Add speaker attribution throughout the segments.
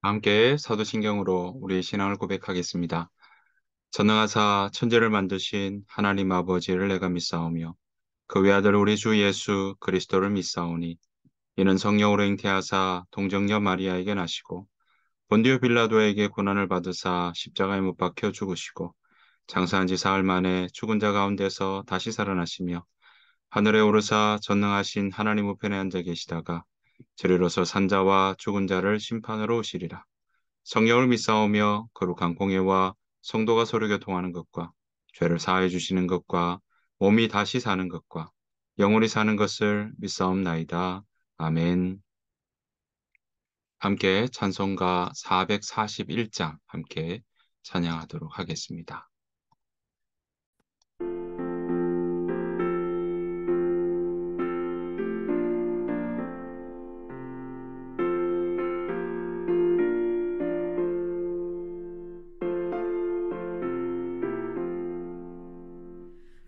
Speaker 1: 함께 사도신경으로 우리의 신앙을 고백하겠습니다. 전능하사 천지를 만드신 하나님 아버지를 내가 믿사오며 그 외아들 우리 주 예수 그리스도를 믿사오니 이는 성령으로 잉태하사 동정녀 마리아에게 나시고 본디오 빌라도에게 고난을 받으사 십자가에 못 박혀 죽으시고 장사한 지 사흘 만에 죽은 자 가운데서 다시 살아나시며 하늘에 오르사 전능하신 하나님 우편에 앉아 계시다가 저리로서 산자와 죽은 자를 심판으로 오시리라. 성령을 믿사오며 거룩한 공예와 성도가 서로 교통하는 것과 죄를 사하여 주시는 것과 몸이 다시 사는 것과 영원히 사는 것을 믿사옵나이다. 아멘. 함께 찬송가 441장 함께 찬양하도록 하겠습니다.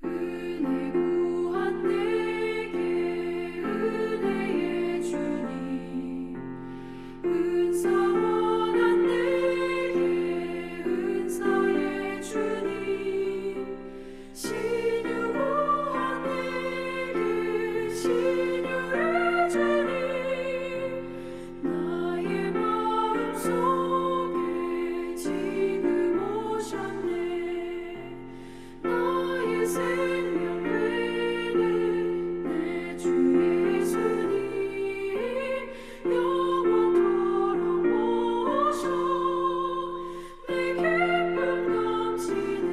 Speaker 2: 은혜 구한 내게 은혜의 주님 은사 원한 내게 은사의 주님 신유 구한 내게 신유의 주님 나의 마음속에 지금 오셨네 나의 생명 되는 내 주 예수님 영원토록 모셔 내 기쁨 넘치네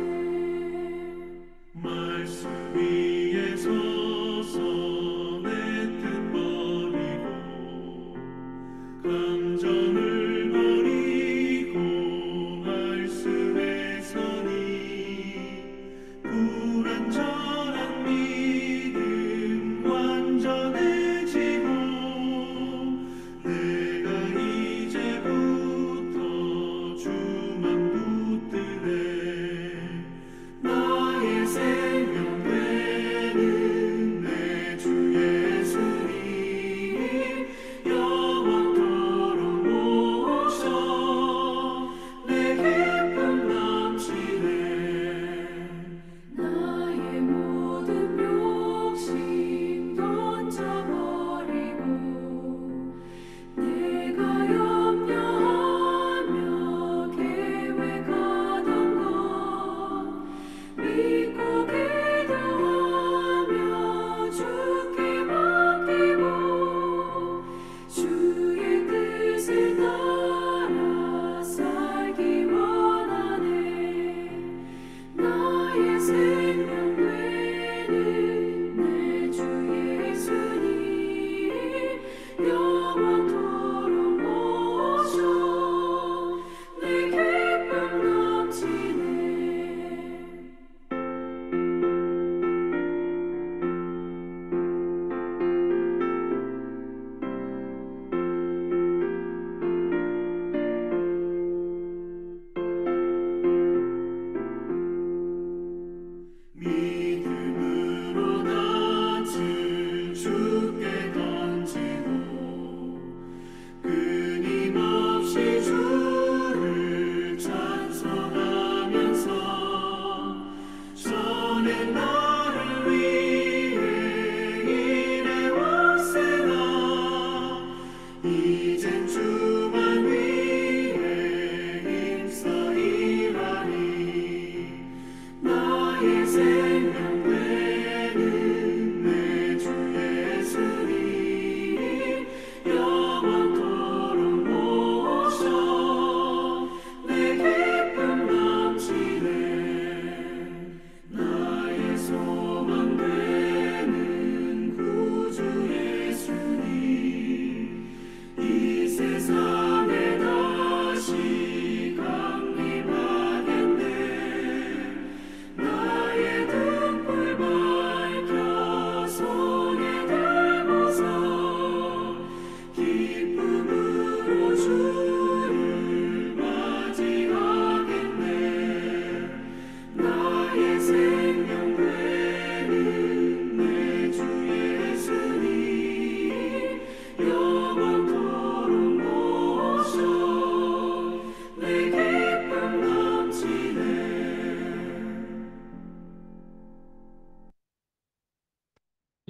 Speaker 2: 말씀 위에 서서 내 뜻 버리고 감정을 버리고 말씀에 서니 불완전한 믿음 완전해지고 내가 이제부터 주만 붙드네 나의 생명 되는 내 주 예수님 영원토록 모셔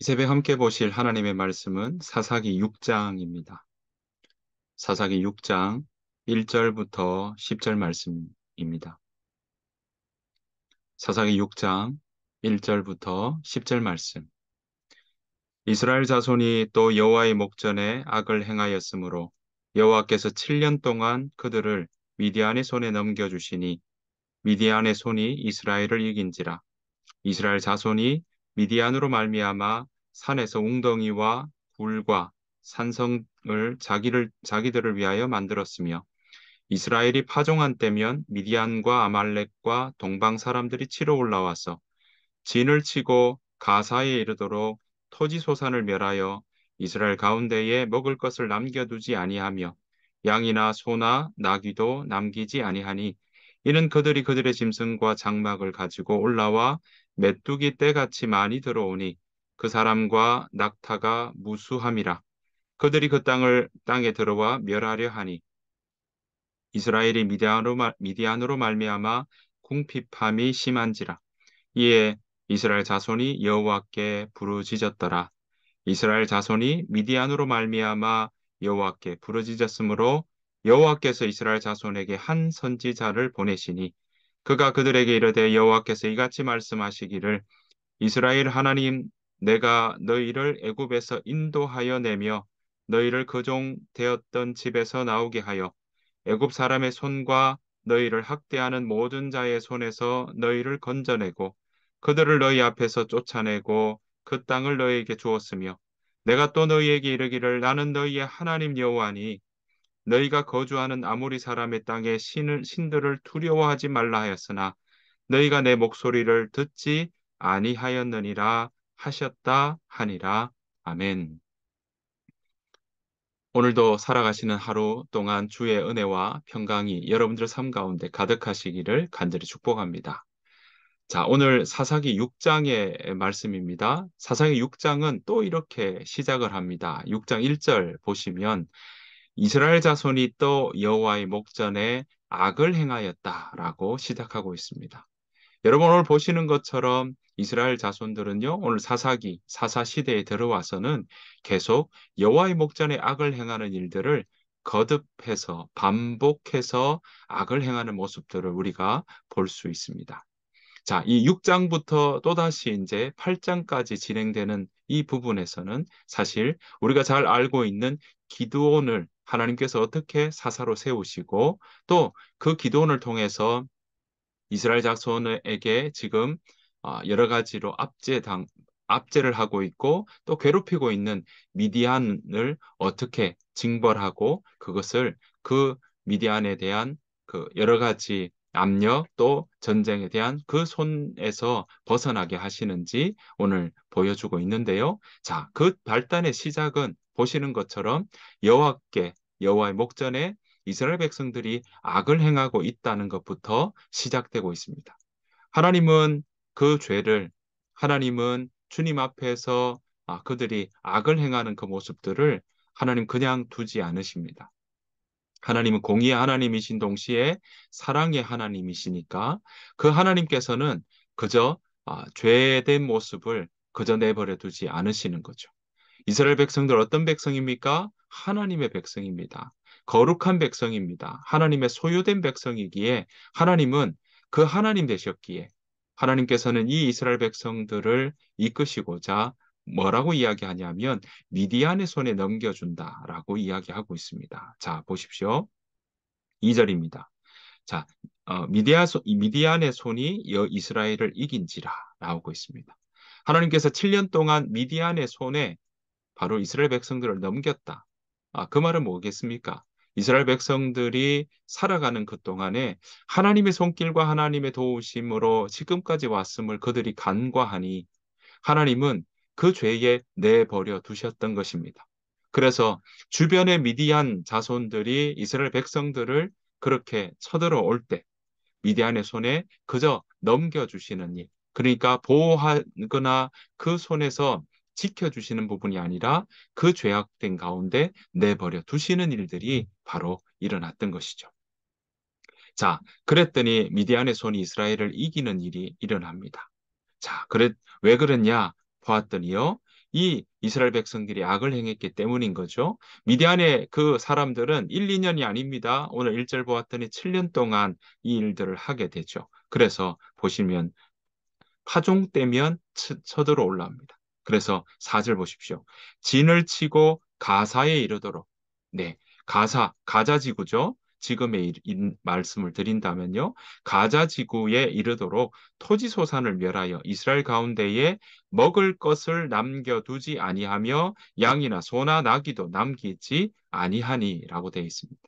Speaker 1: 이 새벽 함께 보실 하나님의 말씀은 사사기 6장입니다. 사사기 6장 1절부터 10절 말씀입니다. 사사기 6장 1절부터 10절 말씀. 이스라엘 자손이 또 여호와의 목전에 악을 행하였으므로 여호와께서 7년 동안 그들을 미디안의 손에 넘겨주시니 미디안의 손이 이스라엘을 이긴지라. 이스라엘 자손이 미디안으로 말미암아 산에서 웅덩이와 굴과 산성을 자기들을 위하여 만들었으며 이스라엘이 파종한 때면 미디안과 아말렉과 동방 사람들이 치러 올라와서 진을 치고 가사에 이르도록 토지 소산을 멸하여 이스라엘 가운데에 먹을 것을 남겨두지 아니하며 양이나 소나 나귀도 남기지 아니하니 이는 그들이 그들의 짐승과 장막을 가지고 올라와 메뚜기 떼같이 많이 들어오니 그 사람과 낙타가 무수함이라. 그들이 그 땅에 들어와 멸하려 하니 이스라엘이 미디안으로 말미암아 궁핍함이 심한지라. 이에 이스라엘 자손이 여호와께 부르짖었더라. 이스라엘 자손이 미디안으로 말미암아 여호와께 부르짖었으므로 여호와께서 이스라엘 자손에게 한 선지자를 보내시니 그가 그들에게 이르되 여호와께서 이같이 말씀하시기를 이스라엘 하나님 내가 너희를 애굽에서 인도하여 내며 너희를 그 종 되었던 집에서 나오게 하여 애굽 사람의 손과 너희를 학대하는 모든 자의 손에서 너희를 건져내고 그들을 너희 앞에서 쫓아내고 그 땅을 너희에게 주었으며 내가 또 너희에게 이르기를 나는 너희의 하나님 여호와니 너희가 거주하는 아모리 사람의 땅의 신들을 두려워하지 말라 하였으나 너희가 내 목소리를 듣지 아니하였느니라 하셨다 하니라. 아멘. 오늘도 살아가시는 하루 동안 주의 은혜와 평강이 여러분들 삶 가운데 가득하시기를 간절히 축복합니다. 자, 오늘 사사기 6장의 말씀입니다. 사사기 6장은 또 이렇게 시작을 합니다. 6장 1절 보시면 이스라엘 자손이 또 여호와의 목전에 악을 행하였다라고 시작하고 있습니다. 여러분 오늘 보시는 것처럼 이스라엘 자손들은요, 오늘 사사 시대에 들어와서는 계속 여호와의 목전에 악을 행하는 일들을 거듭해서 반복해서 악을 행하는 모습들을 우리가 볼 수 있습니다. 자, 이 6장부터 또다시 이제 8장까지 진행되는 이 부분에서는 사실 우리가 잘 알고 있는 기드온을 하나님께서 어떻게 사사로 세우시고 또 그 기드온을 통해서 이스라엘 자손에게 지금 여러 가지로 압제를 하고 있고 또 괴롭히고 있는 미디안을 어떻게 징벌하고 그것을 그 미디안에 대한 그 여러 가지 압력 또 전쟁에 대한 그 손에서 벗어나게 하시는지 오늘 보여주고 있는데요. 자, 그 발단의 시작은 보시는 것처럼 여호와의 목전에 이스라엘 백성들이 악을 행하고 있다는 것부터 시작되고 있습니다. 하나님은 그 죄를, 하나님은 주님 앞에서 그들이 악을 행하는 그 모습들을 하나님 그냥 두지 않으십니다. 하나님은 공의의 하나님이신 동시에 사랑의 하나님이시니까 그 하나님께서는 그저 죄된 모습을 그저 내버려 두지 않으시는 거죠. 이스라엘 백성들 어떤 백성입니까? 하나님의 백성입니다. 거룩한 백성입니다. 하나님의 소유된 백성이기에 하나님은 그 하나님 되셨기에 하나님께서는 이 이스라엘 백성들을 이끄시고자 뭐라고 이야기하냐면 미디안의 손에 넘겨준다라고 이야기하고 있습니다. 자, 보십시오. 2절입니다. 자, 미디안의 손이 이스라엘을 이긴지라 나오고 있습니다. 하나님께서 7년 동안 미디안의 손에 바로 이스라엘 백성들을 넘겼다. 그 말은 뭐겠습니까? 이스라엘 백성들이 살아가는 그 동안에 하나님의 손길과 하나님의 도우심으로 지금까지 왔음을 그들이 간과하니 하나님은 그 죄에 내버려 두셨던 것입니다. 그래서 주변의 미디안 자손들이 이스라엘 백성들을 그렇게 쳐들어올 때 미디안의 손에 그저 넘겨주시는 일. 그러니까 보호하거나 그 손에서 지켜주시는 부분이 아니라 그 죄악된 가운데 내버려 두시는 일들이 바로 일어났던 것이죠. 자, 그랬더니 미디안의 손이 이스라엘을 이기는 일이 일어납니다. 자, 왜 그랬냐 보았더니요. 이 이스라엘 백성들이 악을 행했기 때문인 거죠. 미디안의 그 사람들은 1, 2년이 아닙니다. 오늘 1절 보았더니 7년 동안 이 일들을 하게 되죠. 그래서 보시면 파종 때면 쳐들어 올라옵니다. 그래서 4절 보십시오. 진을 치고 가사에 이르도록. 네, 가자 지구죠. 지금의 말씀을 드린다면요. 가자 지구에 이르도록 토지 소산을 멸하여 이스라엘 가운데에 먹을 것을 남겨두지 아니하며 양이나 소나 나귀도 남기지 아니하니라고 되어 있습니다.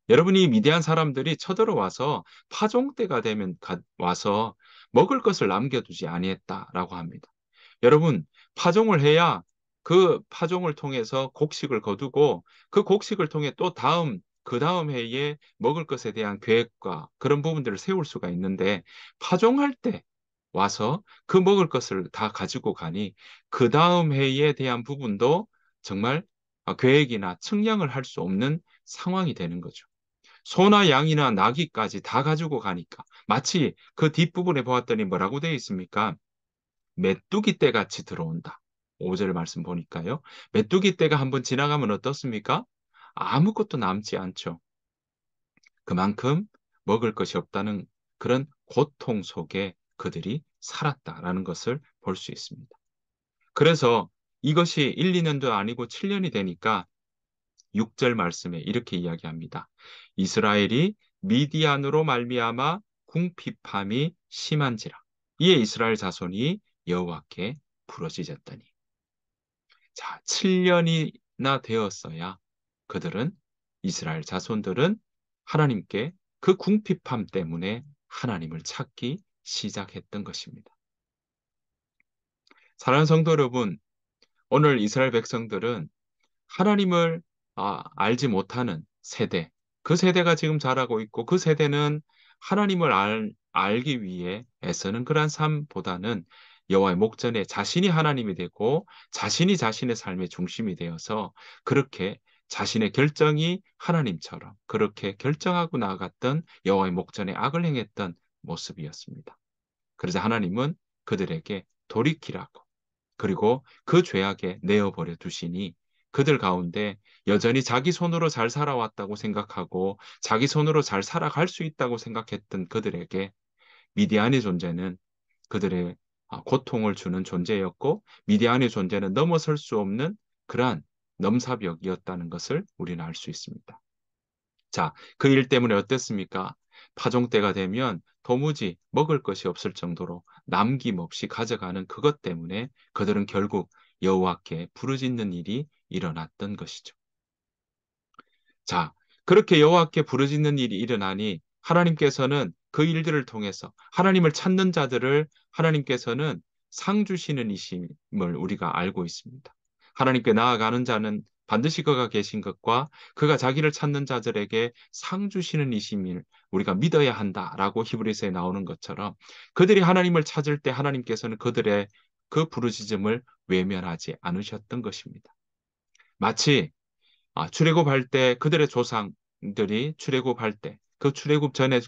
Speaker 1: 여러분이 미디안 사람들이 쳐들어와서 파종 때가 되면 와서 먹을 것을 남겨두지 아니했다라고 합니다. 여러분, 파종을 해야 그 파종을 통해서 곡식을 거두고 그 곡식을 통해 또 그 다음 해에 먹을 것에 대한 계획과 그런 부분들을 세울 수가 있는데 파종할 때 와서 그 먹을 것을 다 가지고 가니 그 다음 해에 대한 부분도 정말 계획이나 측량을 할 수 없는 상황이 되는 거죠. 소나 양이나 나귀까지 다 가지고 가니까 마치 그 뒷부분에 보았더니 뭐라고 되어 있습니까? 메뚜기 떼 같이 들어온다. 5절 말씀 보니까요. 메뚜기 떼가 한번 지나가면 어떻습니까? 아무것도 남지 않죠. 그만큼 먹을 것이 없다는 그런 고통 속에 그들이 살았다라는 것을 볼 수 있습니다. 그래서 이것이 1, 2년도 아니고 7년이 되니까 6절 말씀에 이렇게 이야기합니다. 이스라엘이 미디안으로 말미암아 궁핍함이 심한지라. 이에 이스라엘 자손이 여호와께 부르짖었더니. 자, 7년이나 되었어야 그들은 이스라엘 자손들은 하나님께 그 궁핍함 때문에 하나님을 찾기 시작했던 것입니다. 사랑하는 성도 여러분, 오늘 이스라엘 백성들은 하나님을 알지 못하는 세대, 그 세대가 지금 자라고 있고 그 세대는 하나님을 알기 위해 애쓰는 그러한 삶보다는 여호와의 목전에 자신이 하나님이 되고 자신이 자신의 삶의 중심이 되어서 그렇게 자신의 결정이 하나님처럼 그렇게 결정하고 나아갔던 여호와의 목전에 악을 행했던 모습이었습니다. 그래서 하나님은 그들에게 돌이키라고 그리고 그 죄악에 내어버려 두시니 그들 가운데 여전히 자기 손으로 잘 살아왔다고 생각하고 자기 손으로 잘 살아갈 수 있다고 생각했던 그들에게 미디안의 존재는 그들의 고통을 주는 존재였고 미디안의 존재는 넘어설 수 없는 그러한 넘사벽이었다는 것을 우리는 알 수 있습니다. 자, 그 일 때문에 어땠습니까? 파종 때가 되면 도무지 먹을 것이 없을 정도로 남김없이 가져가는 그것 때문에 그들은 결국 여호와께 부르짖는 일이 일어났던 것이죠. 자, 그렇게 여호와께 부르짖는 일이 일어나니 하나님께서는 그 일들을 통해서 하나님을 찾는 자들을 하나님께서는 상 주시는 이심을 우리가 알고 있습니다. 하나님께 나아가는 자는 반드시 그가 계신 것과 그가 자기를 찾는 자들에게 상 주시는 이심을 우리가 믿어야 한다라고 히브리서에 나오는 것처럼 그들이 하나님을 찾을 때 하나님께서는 그들의 그 부르짖음을 외면하지 않으셨던 것입니다. 마치 출애굽할 때 그들의 조상들이 출애굽할 때 그 출애굽 전에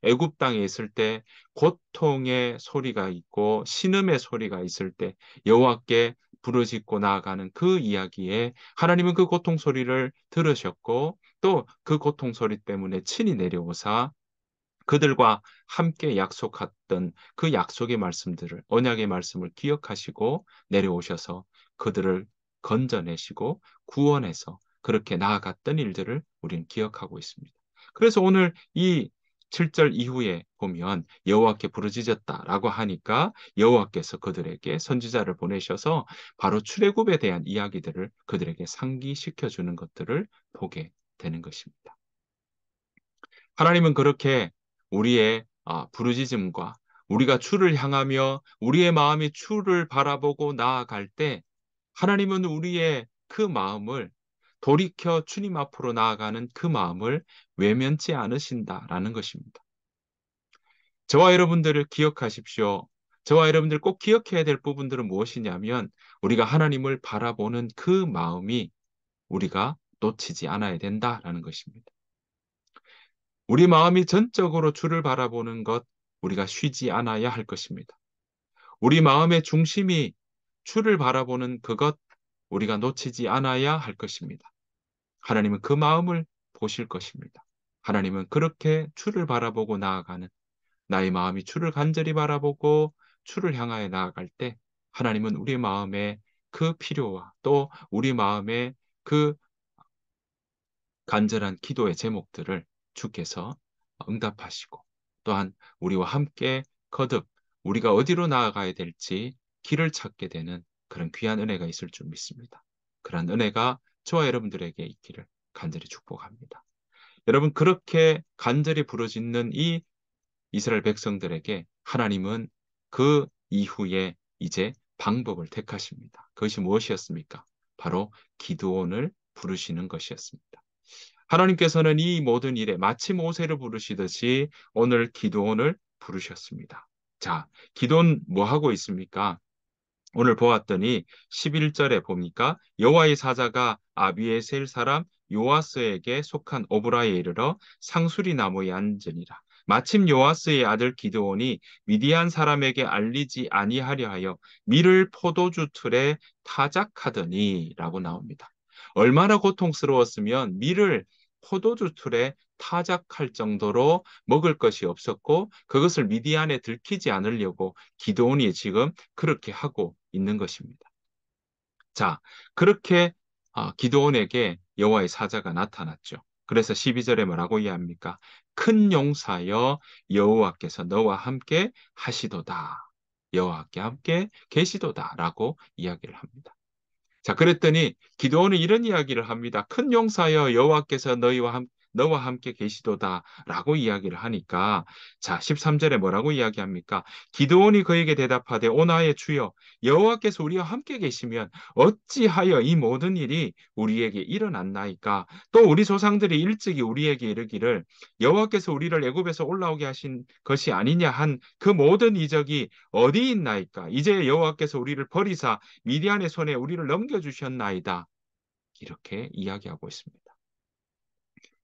Speaker 1: 애굽 땅에 있을 때 고통의 소리가 있고 신음의 소리가 있을 때 여호와께 부르짖고 나아가는 그 이야기에 하나님은 그 고통 소리를 들으셨고 또 그 고통 소리 때문에 친히 내려오사 그들과 함께 약속했던 그 약속의 말씀들을 언약의 말씀을 기억하시고 내려오셔서 그들을 건져내시고 구원해서 그렇게 나아갔던 일들을 우리는 기억하고 있습니다. 그래서 오늘 이 7절 이후에 보면 여호와께 부르짖었다라고 하니까 여호와께서 그들에게 선지자를 보내셔서 바로 출애굽에 대한 이야기들을 그들에게 상기시켜 주는 것들을 보게 되는 것입니다. 하나님은 그렇게 우리의 부르짖음과 우리가 주를 향하며 우리의 마음이 주를 바라보고 나아갈 때 하나님은 우리의 그 마음을 돌이켜 주님 앞으로 나아가는 그 마음을 외면치 않으신다라는 것입니다. 저와 여러분들을 기억하십시오. 저와 여러분들 꼭 기억해야 될 부분들은 무엇이냐면 우리가 하나님을 바라보는 그 마음이 우리가 놓치지 않아야 된다라는 것입니다. 우리 마음이 전적으로 주를 바라보는 것, 우리가 쉬지 않아야 할 것입니다. 우리 마음의 중심이 주를 바라보는 그것 우리가 놓치지 않아야 할 것입니다. 하나님은 그 마음을 보실 것입니다. 하나님은 그렇게 주를 바라보고 나아가는 나의 마음이 주를 간절히 바라보고 주를 향하여 나아갈 때 하나님은 우리 마음의 그 필요와 또 우리 마음의 그 간절한 기도의 제목들을 주께서 응답하시고 또한 우리와 함께 거듭 우리가 어디로 나아가야 될지 길을 찾게 되는 그런 귀한 은혜가 있을 줄 믿습니다. 그런 은혜가 저와 여러분들에게 있기를 간절히 축복합니다. 여러분 그렇게 간절히 부르짖는 이 이스라엘 백성들에게 하나님은 그 이후에 이제 방법을 택하십니다. 그것이 무엇이었습니까? 바로 기드온을 부르시는 것이었습니다. 하나님께서는 이 모든 일에 마치 모세를 부르시듯이 오늘 기드온을 부르셨습니다. 자, 기드온 뭐 하고 있습니까? 오늘 보았더니 11절에 보니까 여호와의 사자가 아비에셀 사람 요아스에게 속한 오브라에 이르러 상수리 나무에 앉으니라. 마침 요아스의 아들 기드온이 미디안 사람에게 알리지 아니하려 하여 밀을 포도주 틀에 타작하더니라고 나옵니다. 얼마나 고통스러웠으면 밀을 포도주 틀에 타작할 정도로 먹을 것이 없었고 그것을 미디안에 들키지 않으려고 기드온이 지금 그렇게 하고 있는 것입니다. 자, 그렇게 기드온에게 여호와의 사자가 나타났죠. 그래서 12절에 뭐라고 이야기합니까? 큰 용사여 여호와께서 너와 함께 하시도다. 여호와께 함께 계시도다라고 이야기를 합니다. 자, 그랬더니 기드온은 이런 이야기를 합니다. 큰 용사여 여호와께서 너와 함께 계시도다라고 이야기를 하니까 자, 13절에 뭐라고 이야기합니까? 기드온이 그에게 대답하되 오 나의 주여 여호와께서 우리와 함께 계시면 어찌하여 이 모든 일이 우리에게 일어났나이까? 또 우리 조상들이 일찍이 우리에게 이르기를 여호와께서 우리를 애굽에서 올라오게 하신 것이 아니냐 한 그 모든 이적이 어디 있나이까? 이제 여호와께서 우리를 버리사 미디안의 손에 우리를 넘겨주셨나이다. 이렇게 이야기하고 있습니다.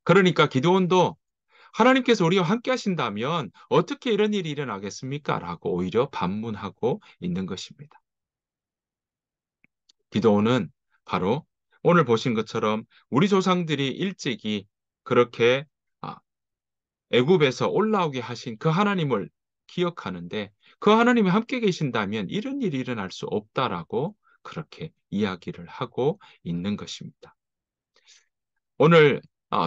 Speaker 1: 그러니까 기드온도 하나님께서 우리와 함께 하신다면 어떻게 이런 일이 일어나겠습니까? 라고 오히려 반문하고 있는 것입니다. 기드온은 바로 오늘 보신 것처럼 우리 조상들이 일찍이 그렇게 아, 애굽에서 올라오게 하신 그 하나님을 기억하는데 그 하나님이 함께 계신다면 이런 일이 일어날 수 없다라고 그렇게 이야기를 하고 있는 것입니다. 오늘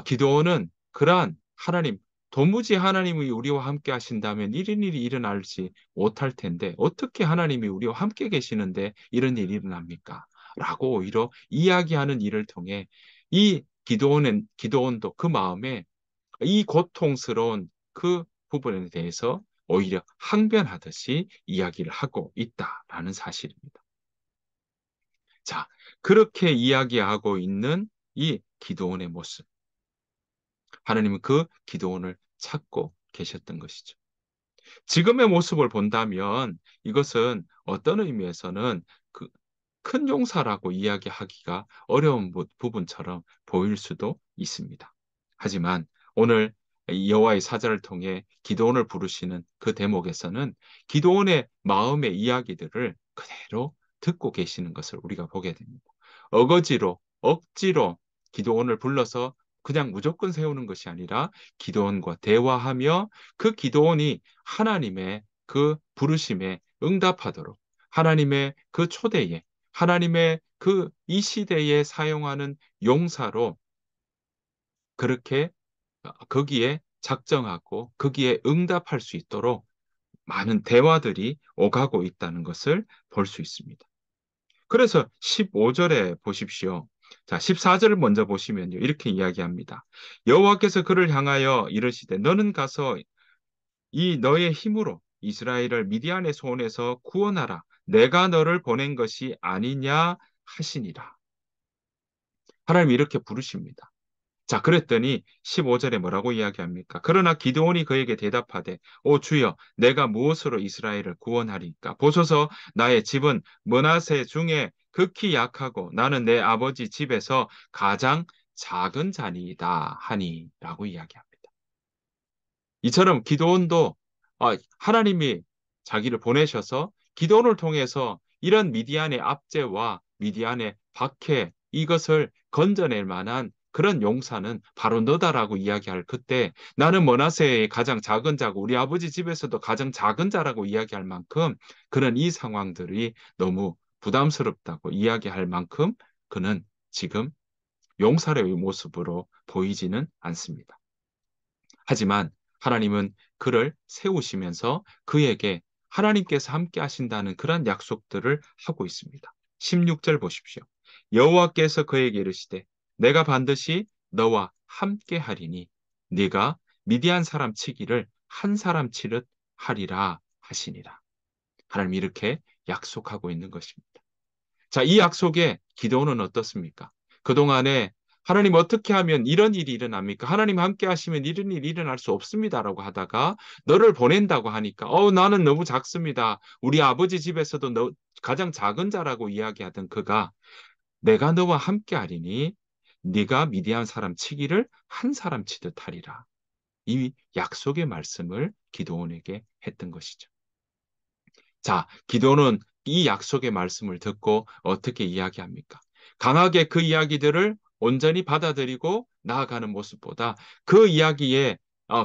Speaker 1: 기도는 그러한 하나님, 도무지 하나님이 우리와 함께 하신다면 이런 일이 일어날지 못할 텐데 어떻게 하나님이 우리와 함께 계시는데 이런 일이 일어납니까? 라고 오히려 이야기하는 일을 통해 이 기도원도 그 마음에 이 고통스러운 그 부분에 대해서 오히려 항변하듯이 이야기를 하고 있다라는 사실입니다. 자, 그렇게 이야기하고 있는 이 기도원의 모습. 하나님은 그 기도원을 찾고 계셨던 것이죠. 지금의 모습을 본다면 이것은 어떤 의미에서는 그 큰 용사라고 이야기하기가 어려운 부분처럼 보일 수도 있습니다. 하지만 오늘 이 여호와의 사자를 통해 기도원을 부르시는 그 대목에서는 기도원의 마음의 이야기들을 그대로 듣고 계시는 것을 우리가 보게 됩니다. 어거지로 억지로 기도원을 불러서 그냥 무조건 세우는 것이 아니라 기도원과 대화하며 그 기도원이 하나님의 그 부르심에 응답하도록 하나님의 그 초대에 하나님의 그 이 시대에 사용하는 용사로 그렇게 거기에 작정하고 거기에 응답할 수 있도록 많은 대화들이 오가고 있다는 것을 볼 수 있습니다. 그래서 15절에 보십시오. 자, 14절을 먼저 보시면요. 이렇게 이야기합니다. 여호와께서 그를 향하여 이르시되 너는 가서 이 너의 힘으로 이스라엘을 미디안의 손에서 구원하라. 내가 너를 보낸 것이 아니냐 하시니라. 하나님이 이렇게 부르십니다. 자, 그랬더니 15절에 뭐라고 이야기합니까? 그러나 기드온이 그에게 대답하되, 오 주여, 내가 무엇으로 이스라엘을 구원하리까? 보소서, 나의 집은 므낫세 중에 극히 약하고 나는 내 아버지 집에서 가장 작은 자니이다 하니라고 이야기합니다. 이처럼 기드온도 하나님이 자기를 보내셔서 기드온을 통해서 이런 미디안의 압제와 미디안의 박해 이것을 건져낼 만한 그런 용사는 바로 너다라고 이야기할 그때 나는 머나세의 가장 작은 자고 우리 아버지 집에서도 가장 작은 자라고 이야기할 만큼 그는 이 상황들이 너무 부담스럽다고 이야기할 만큼 그는 지금 용사의 모습으로 보이지는 않습니다. 하지만 하나님은 그를 세우시면서 그에게 하나님께서 함께 하신다는 그런 약속들을 하고 있습니다. 16절 보십시오. 여호와께서 그에게 이르시되 내가 반드시 너와 함께 하리니 네가 미디안 사람 치기를 한 사람 치듯 하리라 하시니라. 하나님 이렇게 약속하고 있는 것입니다. 자, 이 약속에 기도는 어떻습니까? 그동안에 하나님 어떻게 하면 이런 일이 일어납니까? 하나님 함께 하시면 이런 일이 일어날 수 없습니다라고 하다가 너를 보낸다고 하니까 나는 너무 작습니다. 우리 아버지 집에서도 너 가장 작은 자라고 이야기하던 그가 내가 너와 함께 하리니 네가 미디안 사람 치기를 한 사람 치듯 하리라. 이 약속의 말씀을 기도원에게 했던 것이죠. 자, 기도는 이 약속의 말씀을 듣고 어떻게 이야기합니까? 강하게 그 이야기들을 온전히 받아들이고 나아가는 모습보다 그 이야기에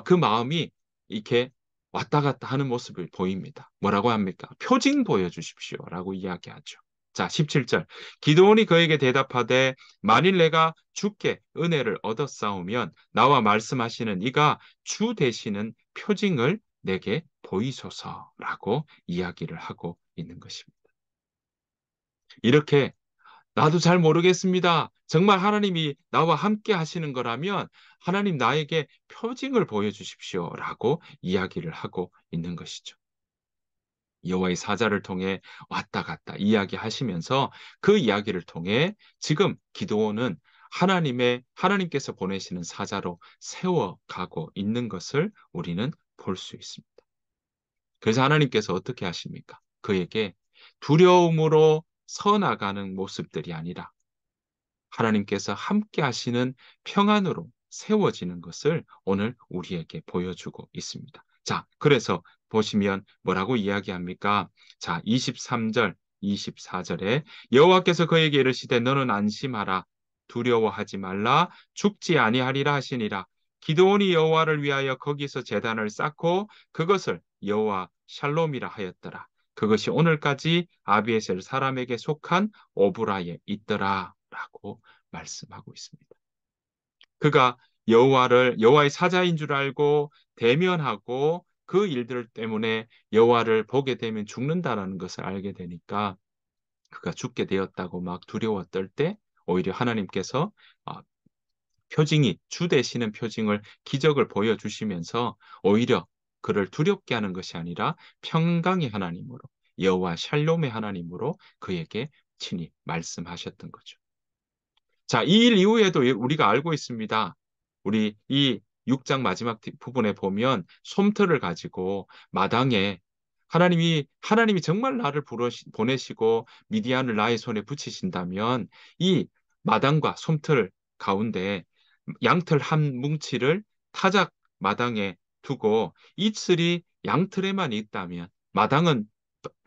Speaker 1: 그 마음이 이렇게 왔다 갔다 하는 모습을 보입니다. 뭐라고 합니까? 표징 보여주십시오라고 이야기하죠. 자, 17절. 기도원이 그에게 대답하되 만일 내가 주께 은혜를 얻었사오면 나와 말씀하시는 이가 주 되시는 표징을 내게 보이소서라고 이야기를 하고 있는 것입니다. 이렇게 나도 잘 모르겠습니다. 정말 하나님이 나와 함께 하시는 거라면 하나님 나에게 표징을 보여주십시오라고 이야기를 하고 있는 것이죠. 여호와의 사자를 통해 왔다 갔다 이야기하시면서 그 이야기를 통해 지금 기도원은 하나님께서 보내시는 사자로 세워가고 있는 것을 우리는 볼 수 있습니다. 그래서 하나님께서 어떻게 하십니까? 그에게 두려움으로 서나가는 모습들이 아니라 하나님께서 함께 하시는 평안으로 세워지는 것을 오늘 우리에게 보여주고 있습니다. 자, 그래서 보시면 뭐라고 이야기합니까? 자, 23절, 24절에 여호와께서 그에게 이르시되 너는 안심하라. 두려워하지 말라. 죽지 아니하리라 하시니라. 기드온이 여호와를 위하여 거기서 제단을 쌓고 그것을 여호와 샬롬이라 하였더라. 그것이 오늘까지 아비에셀 사람에게 속한 오브라에 있더라라고 말씀하고 있습니다. 그가 여호와의 사자인 줄 알고 대면하고 그 일들 때문에 여호와를 보게 되면 죽는다라는 것을 알게 되니까 그가 죽게 되었다고 막 두려워 떨 때 오히려 하나님께서 어, 표징이 주 되시는 표징을 기적을 보여주시면서 오히려 그를 두렵게 하는 것이 아니라 평강의 하나님으로 여호와 샬롬의 하나님으로 그에게 친히 말씀하셨던 거죠. 자, 이 일 이후에도 우리가 알고 있습니다. 우리 이 6장 마지막 부분에 보면 솜털을 가지고 마당에 하나님이 정말 나를 보내시고 미디안을 나의 손에 붙이신다면 이 마당과 솜털 가운데 양털 한 뭉치를 타작 마당에 두고 이슬이 양털에만 있다면 마당은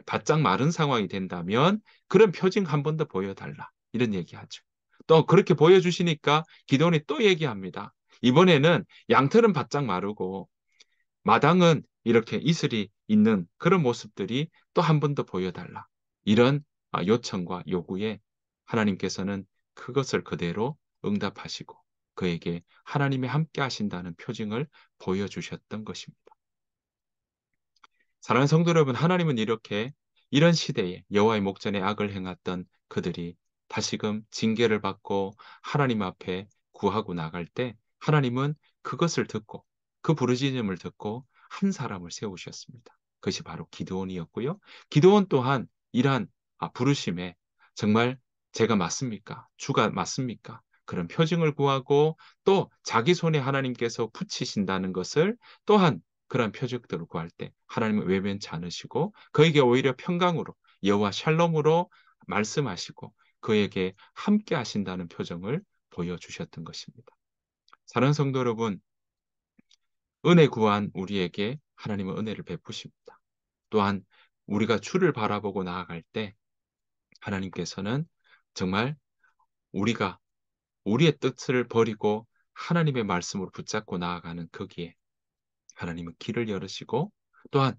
Speaker 1: 바짝 마른 상황이 된다면 그런 표징 한 번 더 보여달라. 이런 얘기하죠. 또 그렇게 보여주시니까 기도원이 또 얘기합니다. 이번에는 양털은 바짝 마르고 마당은 이렇게 이슬이 있는 그런 모습들이 또 한 번 더 보여달라. 이런 요청과 요구에 하나님께서는 그것을 그대로 응답하시고 그에게 하나님이 함께 하신다는 표징을 보여주셨던 것입니다. 사랑하는 성도 여러분, 하나님은 이렇게 이런 시대에 여호와의 목전에 악을 행했던 그들이 다시금 징계를 받고 하나님 앞에 구하고 나갈 때 하나님은 그것을 듣고 그 부르짖음을 듣고 한 사람을 세우셨습니다. 그것이 바로 기드온이었고요. 기드온 또한 이러한 부르심에 정말 제가 맞습니까? 주가 맞습니까? 그런 표징을 구하고 또 자기 손에 하나님께서 붙이신다는 것을 또한 그런 표적들을 구할 때 하나님은 외면치 않으시고 그에게 오히려 평강으로 여호와 샬롬으로 말씀하시고 그에게 함께 하신다는 표정을 보여주셨던 것입니다. 사랑하는 성도 여러분, 은혜 구한 우리에게 하나님은 은혜를 베푸십니다. 또한 우리가 주를 바라보고 나아갈 때 하나님께서는 정말 우리가 우리의 뜻을 버리고 하나님의 말씀으로 붙잡고 나아가는 거기에 하나님은 길을 열으시고 또한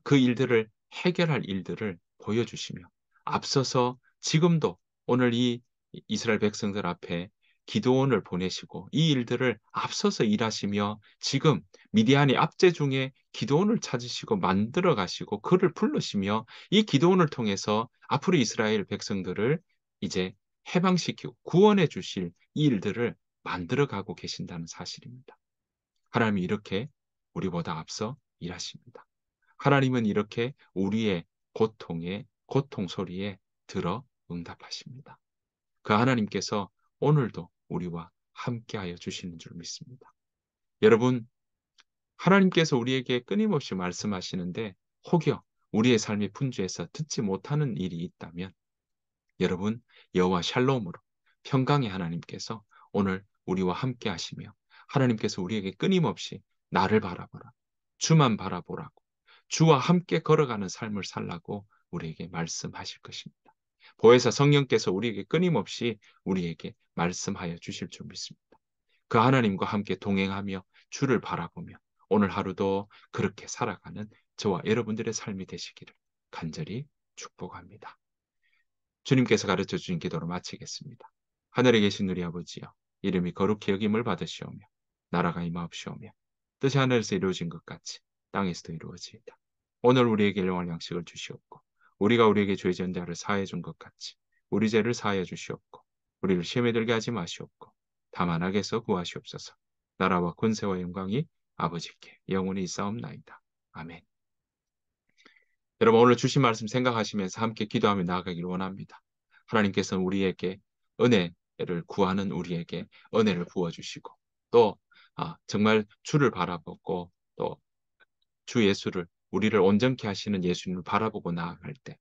Speaker 1: 그 일들을 해결할 일들을 보여주시며 앞서서 지금도 오늘 이 이스라엘 백성들 앞에 기도원을 보내시고 이 일들을 앞서서 일하시며 지금 미디안이 압제 중에 기도원을 찾으시고 만들어 가시고 그를 부르시며 이 기도원을 통해서 앞으로 이스라엘 백성들을 이제 해방시키고 구원해 주실 이 일들을 만들어 가고 계신다는 사실입니다. 하나님이 이렇게 우리보다 앞서 일하십니다. 하나님은 이렇게 우리의 고통에, 고통 소리에 들어 응답하십니다. 그 하나님께서 오늘도 우리와 함께하여 주시는 줄 믿습니다. 여러분, 하나님께서 우리에게 끊임없이 말씀하시는데 혹여 우리의 삶의 분주에서 듣지 못하는 일이 있다면 여러분, 여호와 샬롬으로 평강의 하나님께서 오늘 우리와 함께 하시며 하나님께서 우리에게 끊임없이 나를 바라보라. 주만 바라보라고. 주와 함께 걸어가는 삶을 살라고 우리에게 말씀하실 것입니다. 보혜사 성령께서 우리에게 끊임없이 우리에게 말씀하여 주실 줄 믿습니다. 그 하나님과 함께 동행하며 주를 바라보며 오늘 하루도 그렇게 살아가는 저와 여러분들의 삶이 되시기를 간절히 축복합니다. 주님께서 가르쳐 주신 기도로 마치겠습니다. 하늘에 계신 우리 아버지여, 이름이 거룩히 여김을 받으시오며, 나라가 임하옵시오며, 뜻이 하늘에서 이루어진 것 같이 땅에서도 이루어지이다. 오늘 우리에게 일용할 양식을 주시옵고, 우리가 우리에게 죄 지은 자를 사하여 준 것 같이 우리 죄를 사하여 주시옵고, 우리를 시험에 들게 하지 마시옵고, 다만 악에서 구하시옵소서. 나라와 권세와 영광이 아버지께 영원히 있사옵나이다. 아멘. 여러분 오늘 주신 말씀 생각하시면서 함께 기도하며 나아가기를 원합니다. 하나님께서는 우리에게 은혜를 구하는 우리에게 은혜를 부어주시고 또 정말 주를 바라보고 또 주 예수를 우리를 온전케 하시는 예수님을 바라보고 나아갈 때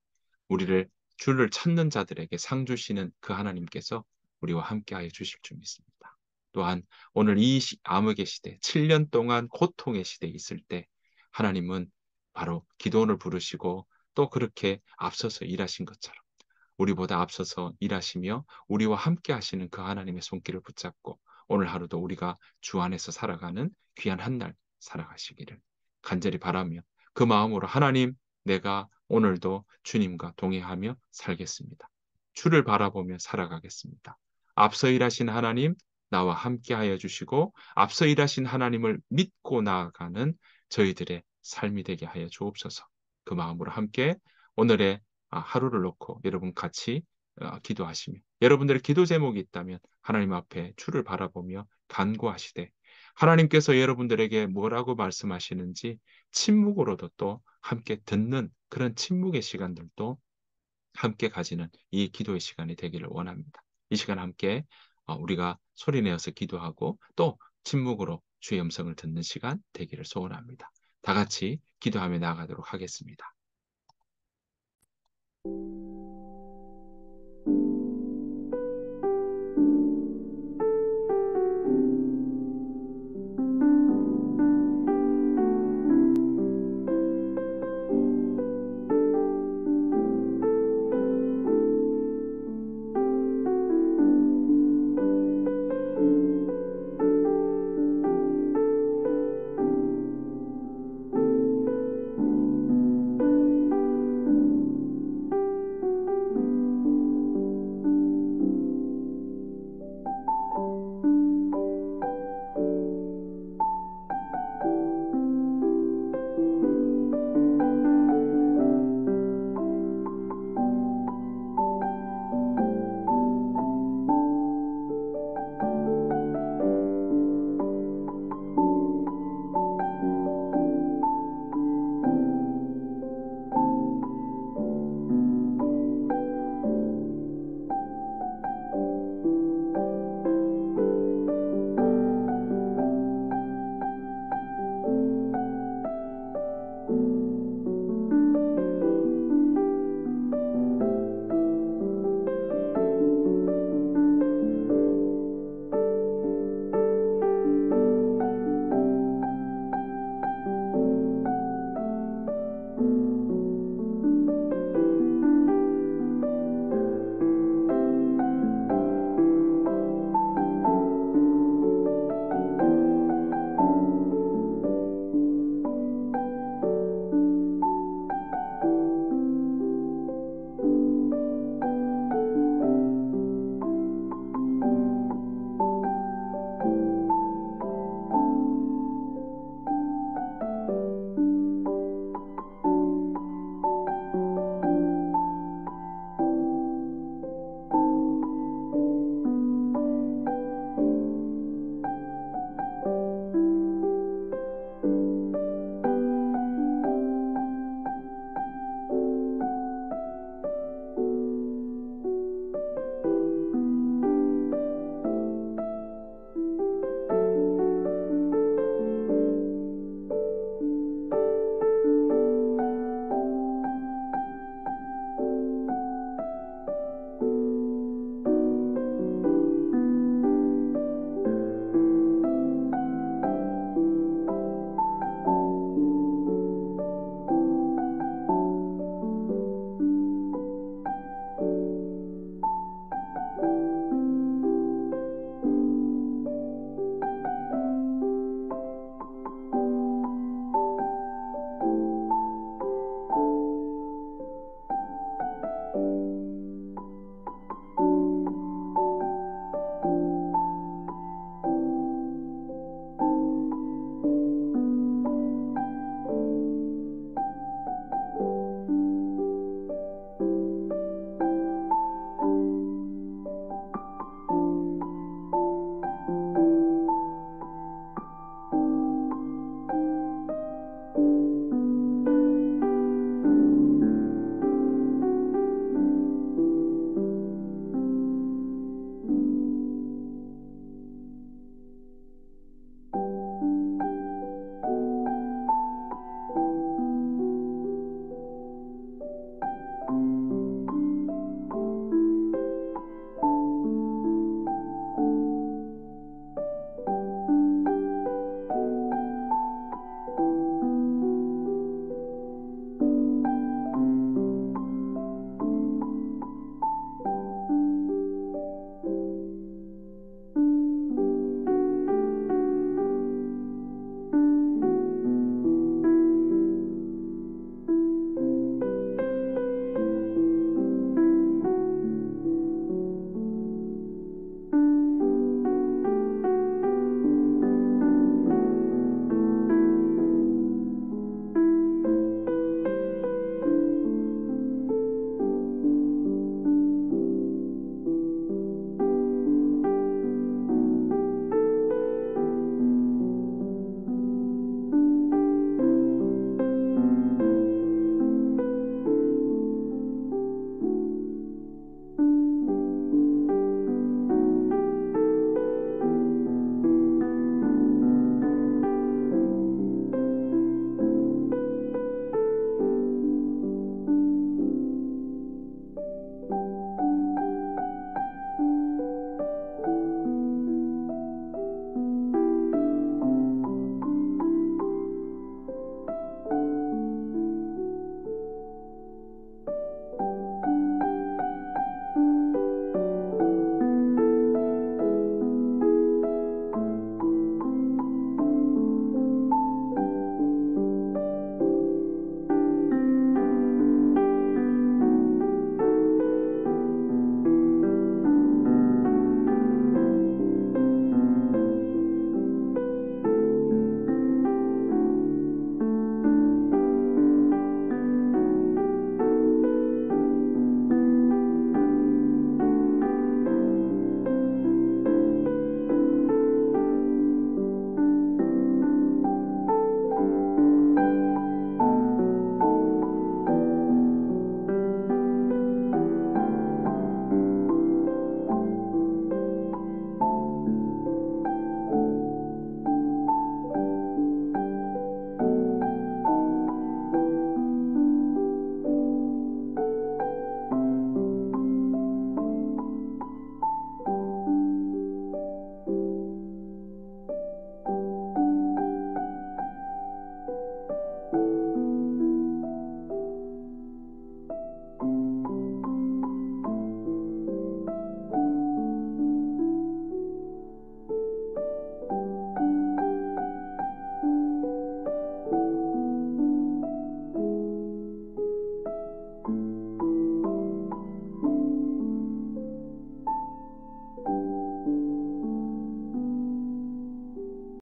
Speaker 1: 우리를 주를 찾는 자들에게 상 주시는 그 하나님께서 우리와 함께하여 주실 줄 믿습니다. 또한 오늘 이 암흑의 시대, 7년 동안 고통의 시대에 있을 때 하나님은 바로 기도원을 부르시고 또 그렇게 앞서서 일하신 것처럼 우리보다 앞서서 일하시며 우리와 함께 하시는 그 하나님의 손길을 붙잡고 오늘 하루도 우리가 주 안에서 살아가는 귀한 한 날 살아가시기를 간절히 바라며 그 마음으로 하나님 내가 오늘도 주님과 동행하며 살겠습니다. 주를 바라보며 살아가겠습니다. 앞서 일하신 하나님 나와 함께 하여 주시고 앞서 일하신 하나님을 믿고 나아가는 저희들의 삶이 되게 하여 주옵소서. 그 마음으로 함께 오늘의 하루를 놓고 여러분 같이 기도하시며 여러분들의 기도 제목이 있다면 하나님 앞에 주를 바라보며 간구하시되 하나님께서 여러분들에게 뭐라고 말씀하시는지 침묵으로도 또 함께 듣는 그런 침묵의 시간들도 함께 가지는 이 기도의 시간이 되기를 원합니다. 이 시간 함께 우리가 소리내어서 기도하고 또 침묵으로 주의 음성을 듣는 시간 되기를 소원합니다. 다 같이 기도하며 나아가도록 하겠습니다.